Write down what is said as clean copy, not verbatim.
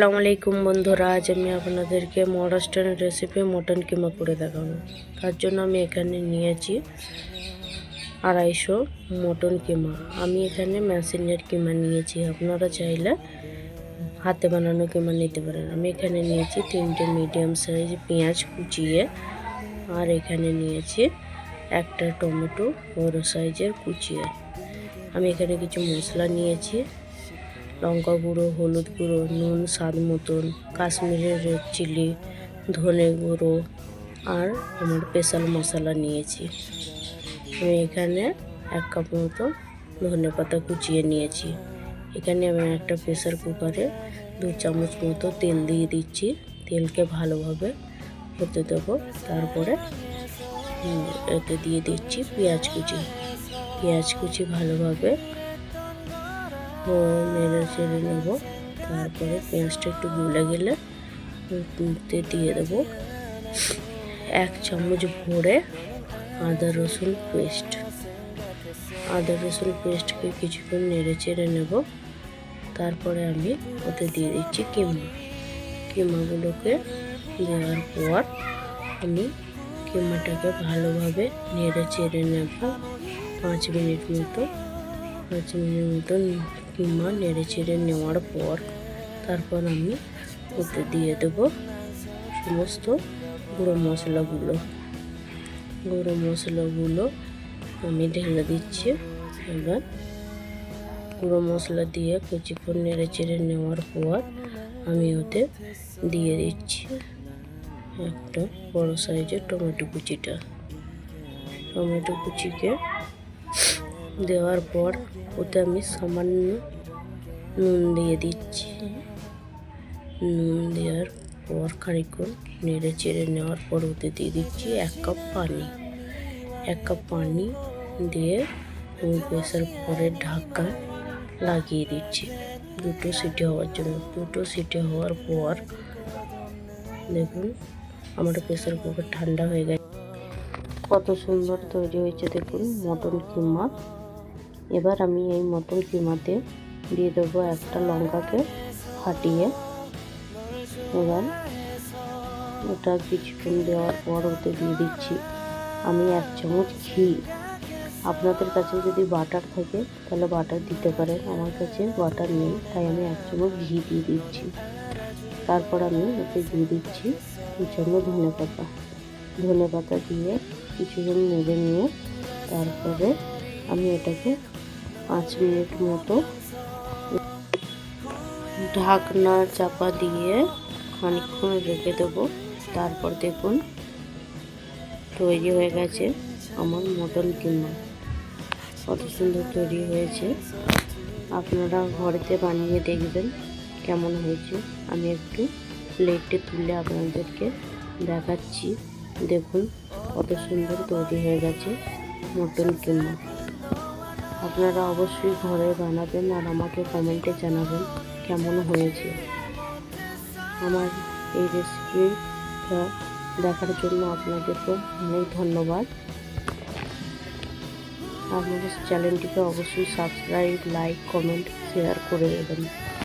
আসসালামু আলাইকুম বন্ধুরা, আজ আমি আপনাদেরকে মহারাষ্ট্রের রেসিপি মটন কিমা করে দেখাবো। তার জন্য আমি এখানে নিয়েছি 250 মটন কিমা। আমি এখানে মেশিনের কিমা নিয়েছি, আপনারা চাইলে হাতে বানানো কিমা নিতে পারেন। আমি এখানে নিয়েছি 3টে মিডিয়াম সাইজ পেঁয়াজ কুচিয়ে, আর এখানে নিয়েছি একটা টমেটো বড় সাইজের কুচিয়ে। আমি এখানে কিছু মশলা নিয়েছি, লঙ্কা গুঁড়ো, হলুদ গুঁড়ো, নুন স্বাদ মতন, কাশ্মীরি রেড চিলি, ধনে গুঁড়ো, আর আমার স্পেশাল মশলা নিয়েছি। আমি এখানে 1 কাপ মতো ধনে পাতা কুচিয়ে নিয়েছি। এখানে আমি একটা প্রেসার কুকারে 2 চামচ মতো তেল দিয়ে দিচ্ছি। তেলকে ভালোভাবে হতে দেবো। তারপরে এতে দিয়ে দিচ্ছি পেঁয়াজ কুচি ভালোভাবে নেড়ে চেড়ে নেব। তারপরে পেঁয়াজটা একটু গলে গেলে দিয়ে দেবো 1 চামচ ভরে আদা রসুন পেস্টকে কিছুক্ষণ নেড়ে চেড়ে নেব। তারপরে আমি ওতে দিয়ে দিচ্ছি কিমাগুলোকে দেওয়ার পর আমি কিমাটাকে ভালোভাবে নেড়ে চেড়ে নেব 5 মিনিট মতো। কিমা নেড়ে চেড়ে নেওয়ার পর তারপর আমি ওতে দিয়ে দেব সমস্ত গুঁড়ো মশলাগুলো আমি ঢেলে দিচ্ছি। এবার গুঁড়ো মশলা দিয়ে কিছুক্ষণ নেড়ে চেড়ে নেওয়ার পর আমি ওতে দিয়ে দিচ্ছি একটা বড় সাইজের টমেটো কুচিকে দেওয়ার পর ওতে আমি সামান্য নুন দিয়ে দিচ্ছি। নুন দেওয়ার পর খানিকক্ষণ নেড়ে চেড়ে নেওয়ার পর ওতে দিয়ে দিচ্ছি 1 কাপ পানি দিয়ে প্রেসার কুকারের ঢাকা লাগিয়ে দিচ্ছি 2 সিটি হওয়ার জন্য। 2 সিটি হওয়ার পর দেখুন আমার প্রেসার কুকার ঠান্ডা হয়ে গেছে। কত সুন্দর তৈরি হয়েছে দেখুন মটন কিমা। এবার আমি এই মটন কিমাতে দিয়ে দেবো একটা লঙ্কাকে ফাটিয়ে। এবার ওটা কিছুক্ষণ দেওয়ার পর ওতে দিয়ে দিচ্ছি আমি 1 চামচ ঘি। আপনাদের কাছে যদি বাটার থাকে তাহলে বাটার দিতে পারেন, আমার কাছে বাটার নেই তাই আমি 1 চামচ ঘি দিয়ে দিচ্ছি। তারপর আমি ওতে দিয়ে দিচ্ছি কুচানো ধনে পাতা দিয়ে কিছুক্ষণ নেড়ে নিয়ে তারপরে আমি এটাকে 5 মিনিট মতো ঢাকনা চাপা দিয়ে খানিকক্ষণ রেখে দেবো। তারপর দেখুন তৈরি হয়ে গেছে আমার মটন কিমা। কত সুন্দর তৈরি হয়েছে, আপনারা ঘরেতে বানিয়ে দেখবেন কেমন হয়েছে। আমি একটু প্লেটে তুলে আপনাদেরকে দেখাচ্ছি। দেখুন কত সুন্দর তৈরি হয়ে গেছে মটন কিমা। আপনারা অবশ্যই ঘরে বানাবেন আর আমাকে কমেন্টে জানাবেন কেমন হয়েছে। আমার এই রেসিপিটা দেখার জন্য আপনাদেরকে অনেক ধন্যবাদ। আপনাদের চ্যানেলটিকে অবশ্যই সাবস্ক্রাইব, লাইক, কমেন্ট, শেয়ার করে দেবেন।